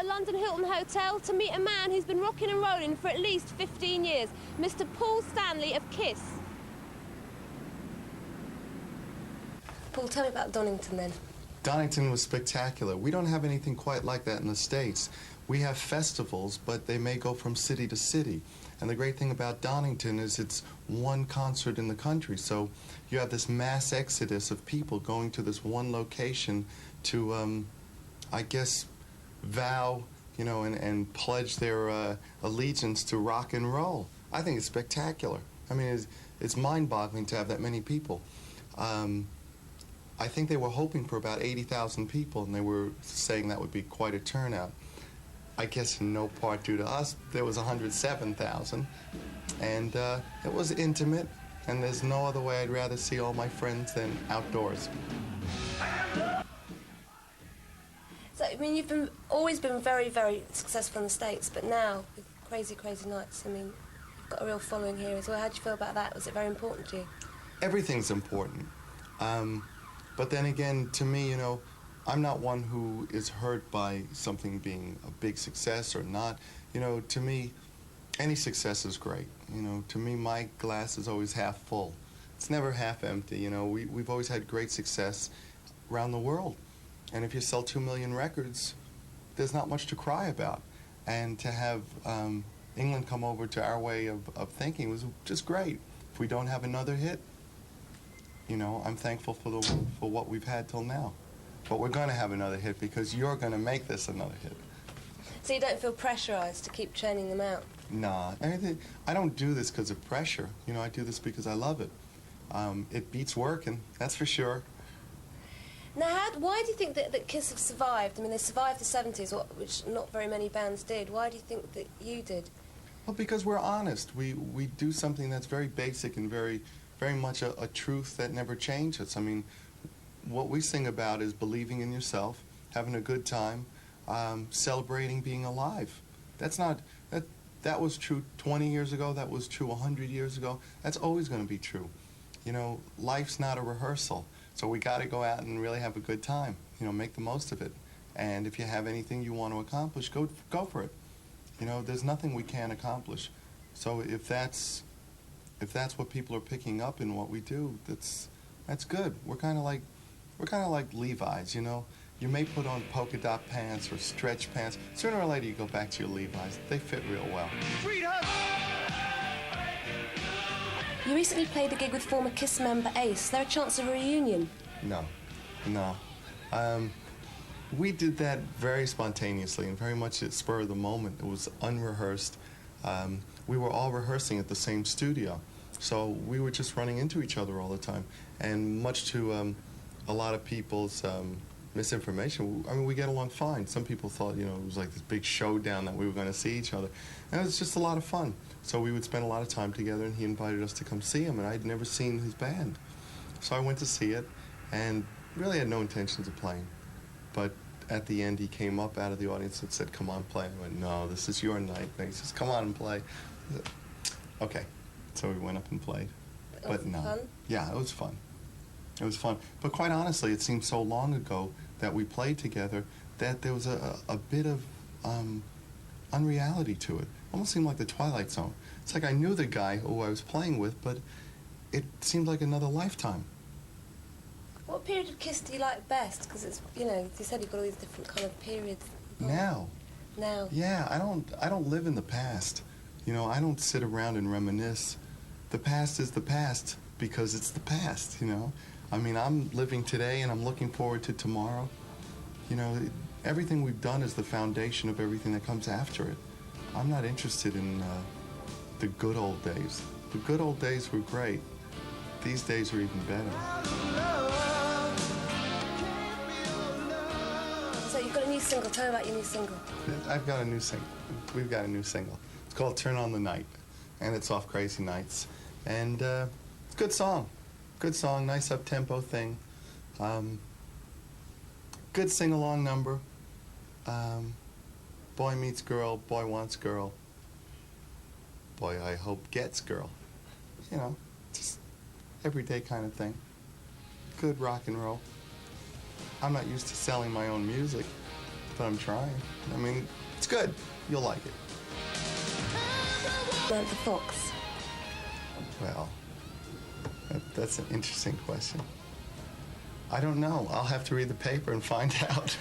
the London Hilton Hotel to meet a man who's been rocking and rolling for at least 15 years, Mr. Paul Stanley of KISS. Paul, tell me about Donington then. Donington was spectacular. We don't have anything quite like that in the States. We have festivals, but they may go from city to city. And the great thing about Donington is it's one concert in the country. So you have this mass exodus of people going to this one location to, I guess, vow, you know, and pledge their allegiance to rock and roll. I think it's spectacular. I mean, it's mind-boggling to have that many people. I think they were hoping for about 80,000 people, and they were saying that would be quite a turnout. I guess in no part due to us, there was 107,000, and it was intimate, and there's no other way I'd rather see all my friends than outdoors. So, I mean, you've always been very, very successful in the States, but now, with Crazy, Crazy Nights, I mean, you've got a real following here as well. How do you feel about that? Was it very important to you? Everything's important. But then again, to me, you know, I'm not one who is hurt by something being a big success or not. You know, to me, any success is great. You know, to me, my glass is always half full. It's never half empty. You know, we've always had great success around the world. And if you sell 2 million records, there's not much to cry about. And to have England come over to our way of thinking was just great. If we don't have another hit, you know, I'm thankful for what we've had till now. But we're going to have another hit because you're going to make this another hit. So you don't feel pressurized to keep churning them out? Nah. I don't do this because of pressure. You know, I do this because I love it. It beats working, that's for sure. Now, why do you think that KISS have survived? I mean, they survived the 70s, which not very many bands did. Why do you think that you did? Well, because we're honest. We do something that's very basic and very much a truth that never changes. I mean, what we sing about is believing in yourself, having a good time, celebrating being alive. That was true 20 years ago, that was true 100 years ago. That's always going to be true. You know, life's not a rehearsal, so we got to go out and really have a good time. You know, make the most of it. And if you have anything you want to accomplish, go for it. You know, there's nothing we can't accomplish. So if that's what people are picking up in what we do, that's good. We're kind of like Levi's, you know. You may put on polka dot pants or stretch pants. Sooner or later, you go back to your Levi's. They fit real well. You recently played a gig with former KISS member Ace. Is there a chance of a reunion? No. We did that very spontaneously and very much at spur of the moment. It was unrehearsed. We were all rehearsing at the same studio. So we were just running into each other all the time. And much to a lot of people's misinformation, I mean, we get along fine. Some people thought, you know, it was like this big showdown that we were going to see each other. And it was just a lot of fun. So we would spend a lot of time together, and he invited us to come see him, and I'd never seen his band. So I went to see it, and really had no intentions of playing. But at the end, he came up out of the audience and said, "Come on, play." I went, "No, this is your night." And he says, "Come on and play." I said, "Okay." So we went up and played. But no. Fun? Yeah, it was fun. It was fun. But quite honestly, it seemed so long ago that we played together that there was a bit of unreality to it. Almost seemed like the Twilight Zone. It's like I knew the guy who I was playing with, but it seemed like another lifetime. What period of KISS do you like best? Because it's, you know, you said you've got all these different kind of periods. Now. Yeah, I don't live in the past. You know, I don't sit around and reminisce. The past is the past because it's the past, you know. I mean, I'm living today and I'm looking forward to tomorrow. You know, everything we've done is the foundation of everything that comes after it. I'm not interested in the good old days. The good old days were great. These days are even better. So you've got a new single. Tell me about your new single. I've got a new single. We've got a new single. It's called Turn on the Night, and it's off Crazy Nights. And it's a good song. Good song, nice up-tempo thing. Good sing-along number. Boy meets girl, boy wants girl. Boy, I hope gets girl. You know, just everyday kind of thing. Good rock and roll. I'm not used to selling my own music, but I'm trying. I mean, it's good. You'll like it. Samantha Fox. Well, that's an interesting question. I don't know. I'll have to read the paper and find out.